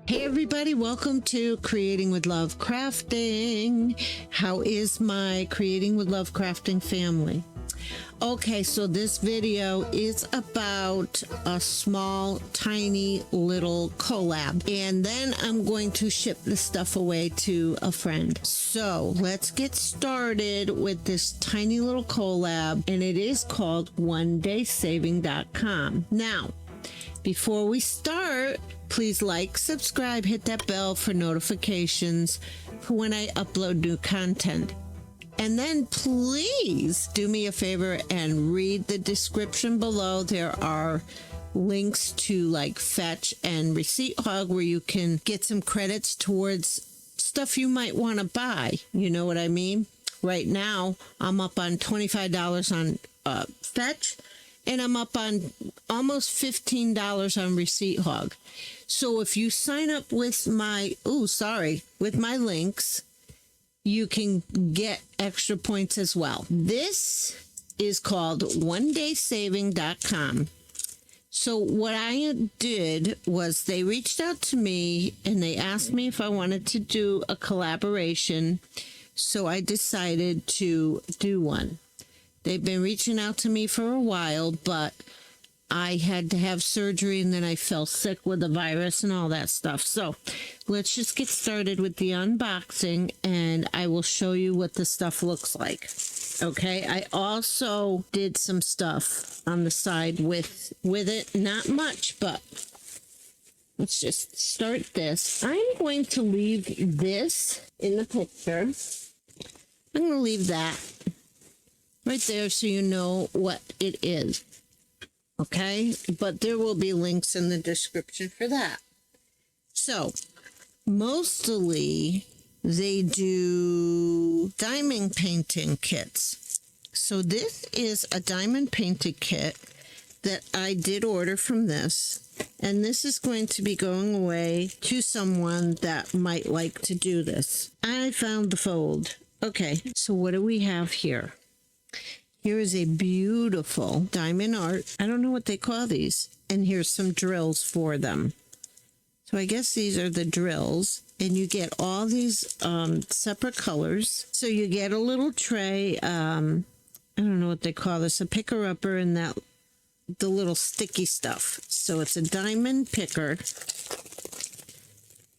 Hey everybody, welcome to Creating with Love Crafting. How is my Creating with Love Crafting family? Okay, so this video is about a small, tiny little collab, and then I'm going to ship the stuff away to a friend. So let's get started with this tiny little collab, and it is called onedaysaving.com. Now, before we start, please like, subscribe, hit that bell for notifications for when I upload new content. And then please do me a favor and read the description below. There are links to like Fetch and Receipt Hog where you can get some credits towards stuff you might want to buy. You know what I mean? Right now, I'm up on $25 on Fetch, and I'm up on almost $15 on Receipt Hog. So if you sign up with my links, you can get extra points as well. This is called onedaysaving.com. So what I did was they reached out to me and they asked me if I wanted to do a collaboration. So I decided to do one. They've been reaching out to me for a while, but I had to have surgery and then I fell sick with the virus and all that stuff. So let's just get started with the unboxing and I will show you what the stuff looks like. Okay, I also did some stuff on the side with it. Not much, but let's just start this. I'm going to leave this in the picture. I'm going to leave that right there so you know what it is. Okay, but there will be links in the description for that. So, mostly they do diamond painting kits. So this is a diamond painted kit that I did order from this. And this is going to be going away to someone that might like to do this. I found the fold. Okay, so what do we have here? Here is a beautiful diamond art. I don't know what they call these. And here's some drills for them. So I guess these are the drills. And you get all these separate colors. So you get a little tray. I don't know what they call this. A picker-upper and the little sticky stuff. So it's a diamond picker.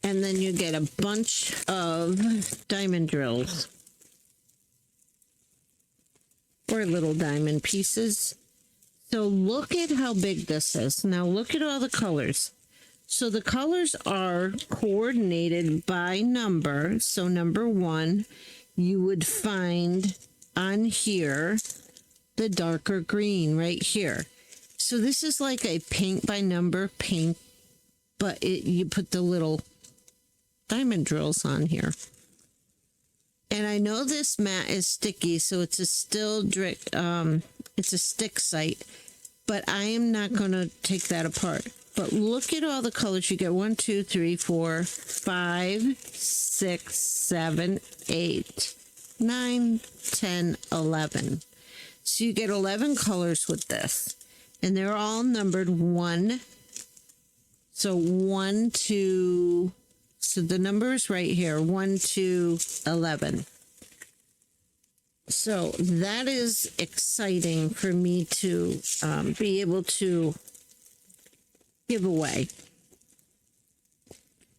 And then you get a bunch of diamond drills. Or little diamond pieces. So look at how big this is. Now look at all the colors. So the colors are coordinated by number. So number 1, you would find on here the darker green right here. So this is like a paint by number paint, but you put the little diamond drills on here. And I know this mat is sticky, so it's a it's a stick site, but I am not going to take that apart. But look at all the colors. You get 1, 2, 3, 4, 5, 6, 7, 8, 9, 10, 11. So you get 11 colors with this. And they're all numbered 1. So 1, 2... So the number is right here, 1 to 11. So that is exciting for me to be able to give away.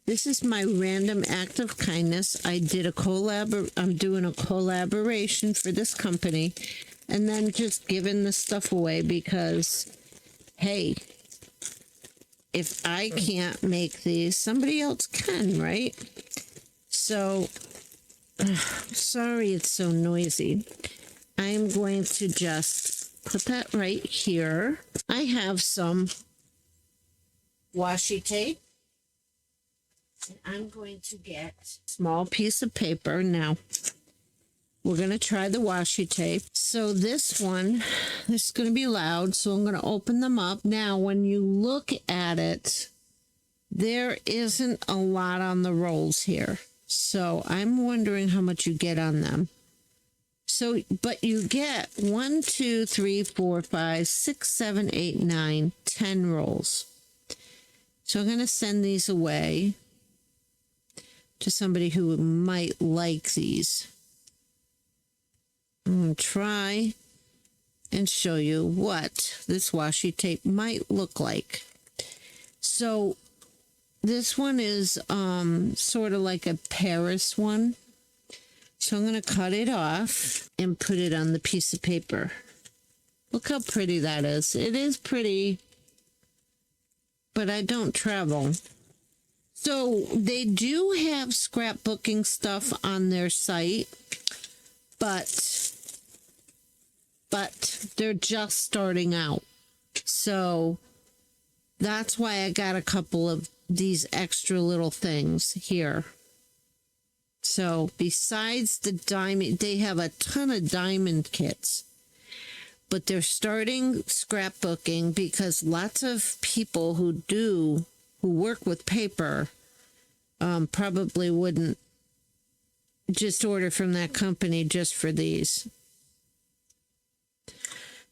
This is my random act of kindness. I did I'm doing a collaboration for this company and then just giving the stuff away because, hey, if I can't make these, somebody else can, right? So, sorry it's so noisy. I am going to just put that right here. I have some washi tape. And I'm going to get a small piece of paper. Now, we're going to try the washi tape. So this is going to be loud, so I'm going to open them up. Now, when you look at it, there isn't a lot on the rolls here. So I'm wondering how much you get on them. So, but you get 1, 2, 3, 4, 5, 6, 7, 8, 9, 10 rolls. So I'm going to send these away. to somebody who might like these. I'm going to try and show you what this washi tape might look like. So this one is sort of like a Paris one. So I'm going to cut it off and put it on the piece of paper. Look how pretty that is. It is pretty, but I don't travel. So they do have scrapbooking stuff on their site, but they're just starting out. So that's why I got a couple of these extra little things here. So besides the diamond, they have a ton of diamond kits, but they're starting scrapbooking because lots of people who work with paper probably wouldn't just order from that company just for these.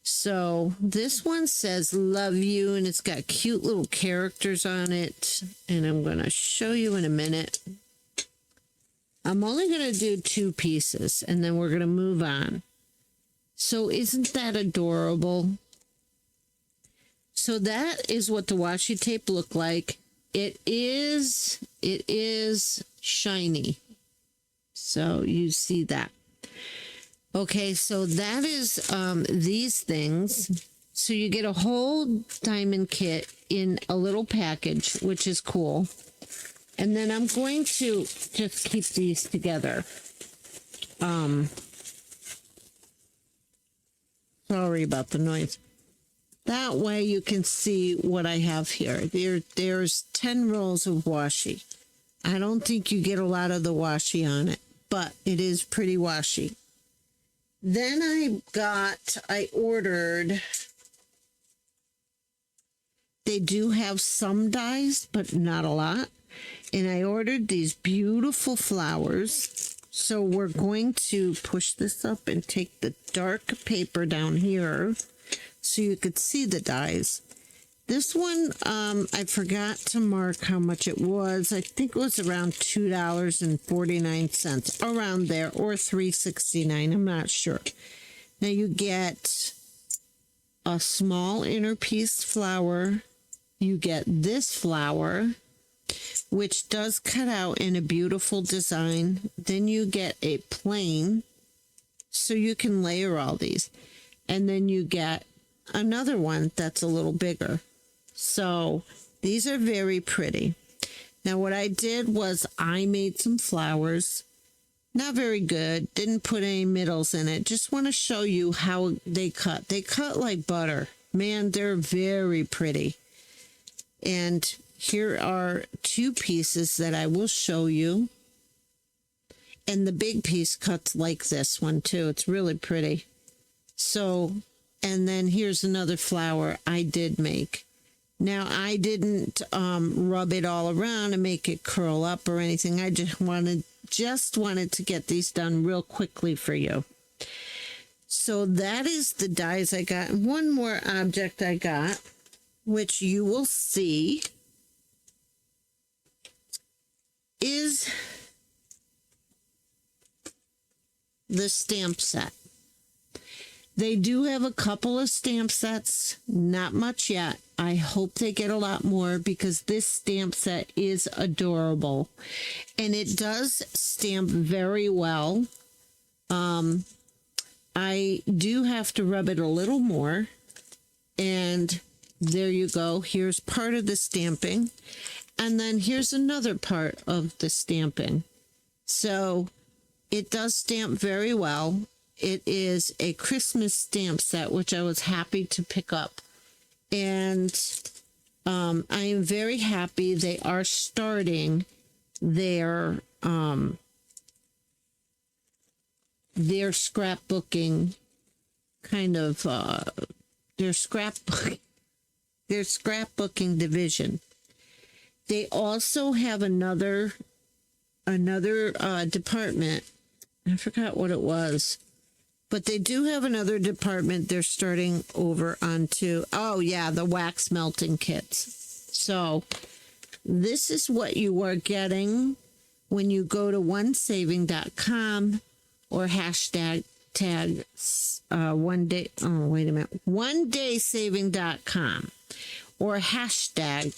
So this one says love you, and it's got cute little characters on it, and I'm going to show you in a minute. I'm only going to do 2 pieces, and then we're going to move on. So isn't that adorable? So that is what the washi tape looked like. It is shiny. So you see that. Okay, so that is these things. So you get a whole diamond kit in a little package, which is cool. And then I'm going to just keep these together. Sorry about the noise. That way you can see what I have here. There's 10 rolls of washi. I don't think you get a lot of the washi on it, but it is pretty washi. Then I ordered, they do have some dies, but not a lot. And I ordered these beautiful flowers. So we're going to push this up and take the dark paper down here so you could see the dies. This one, I forgot to mark how much it was. I think it was around $2.49, around there, or $3.69. I'm not sure. Now you get a small inner piece flower. You get this flower, which does cut out in a beautiful design. Then you get a plain, so you can layer all these. And then you get another one that's a little bigger. So these are very pretty. Now what I did was I made some flowers. Not very good. Didn't put any middles in it. Just want to show you how they cut. They cut like butter. Man, they're very pretty. And here are 2 pieces that I will show you. And the big piece cuts like this one too. It's really pretty. So, and then here's another flower I did make. Now, I didn't rub it all around and make it curl up or anything. I just wanted to get these done real quickly for you. So that is the dies I got. And one more object I got, which you will see, is the stamp set. They do have a couple of stamp sets, not much yet. I hope they get a lot more because this stamp set is adorable. And it does stamp very well. I do have to rub it a little more. And there you go. Here's part of the stamping. And then here's another part of the stamping. So it does stamp very well. It is a Christmas stamp set, which I was happy to pick up. And I am very happy they are starting their scrapbooking kind of their scrapbooking division. They also have another department. I forgot what it was. But they do have another department they're starting over onto. Oh, yeah, the wax melting kits. So this is what you are getting when you go to onesaving.com or hashtag tag onedaysaving.com or hashtag,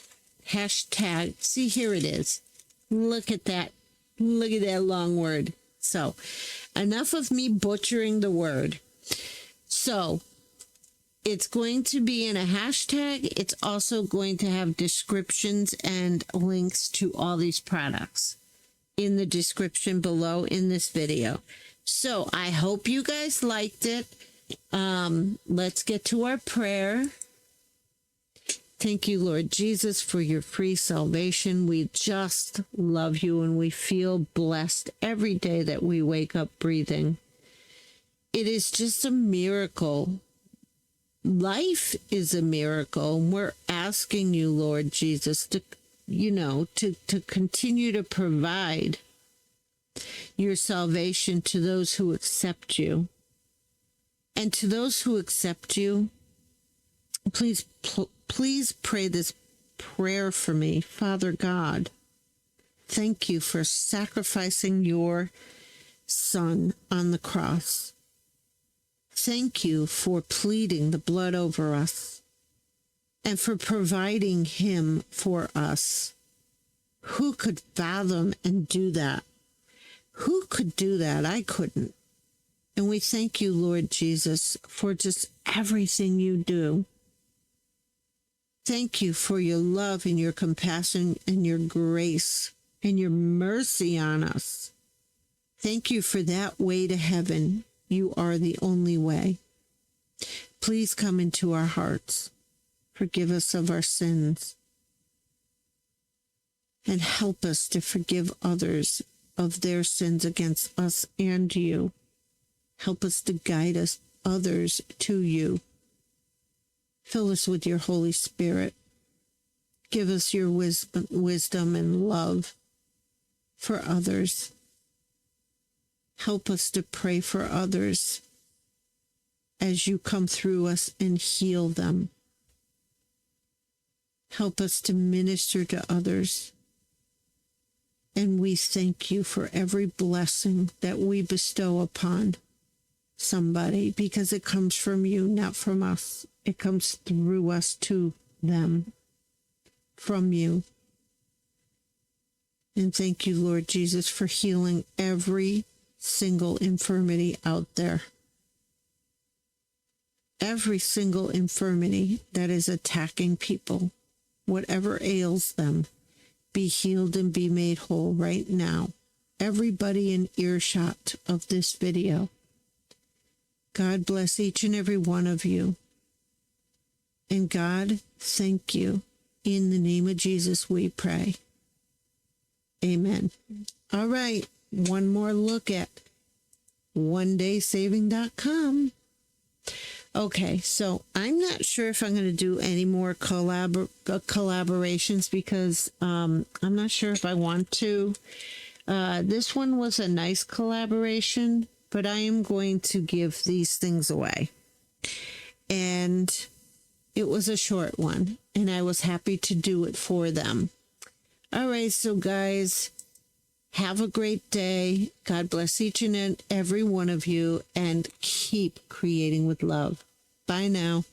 see, here it is. Look at that long word. So enough of me butchering the word. So it's going to be in a hashtag. It's also going to have descriptions and links to all these products in the description below in this video. So I hope you guys liked it. Let's get to our prayer. Thank you, Lord Jesus, for your free salvation. We just love you and we feel blessed every day that we wake up breathing. It is just a miracle. Life is a miracle. We're asking you, Lord Jesus, to continue to provide your salvation to those who accept you. And to those who accept you, please pray this prayer for me. Father God, thank you for sacrificing your Son on the cross. Thank you for pleading the blood over us and for providing him for us. Who could fathom and do that? Who could do that? I couldn't. And we thank you, Lord Jesus, for just everything you do. Thank you for your love and your compassion and your grace and your mercy on us. Thank you for that way to heaven. You are the only way. Please come into our hearts. Forgive us of our sins. And help us to forgive others of their sins against us and you. Help us to guide others to you. Fill us with your Holy Spirit. Give us your wisdom and love for others. Help us to pray for others as you come through us and heal them. Help us to minister to others. And we thank you for every blessing that we bestow upon somebody, because it comes from you, not from us. It comes through us to them, from you. And thank you, Lord Jesus, for healing every single infirmity out there. Every single infirmity that is attacking people, whatever ails them, be healed and be made whole right now. Everybody in earshot of this video. God bless each and every one of you. And God, thank you. In the name of Jesus, we pray. Amen. All right. One more look at onedaysaving.com. Okay, so I'm not sure if I'm going to do any more collaborations because I'm not sure if I want to. This one was a nice collaboration, but I am going to give these things away. And it was a short one, and I was happy to do it for them. All right, so guys, have a great day. God bless each and every one of you, and keep creating with love. Bye now.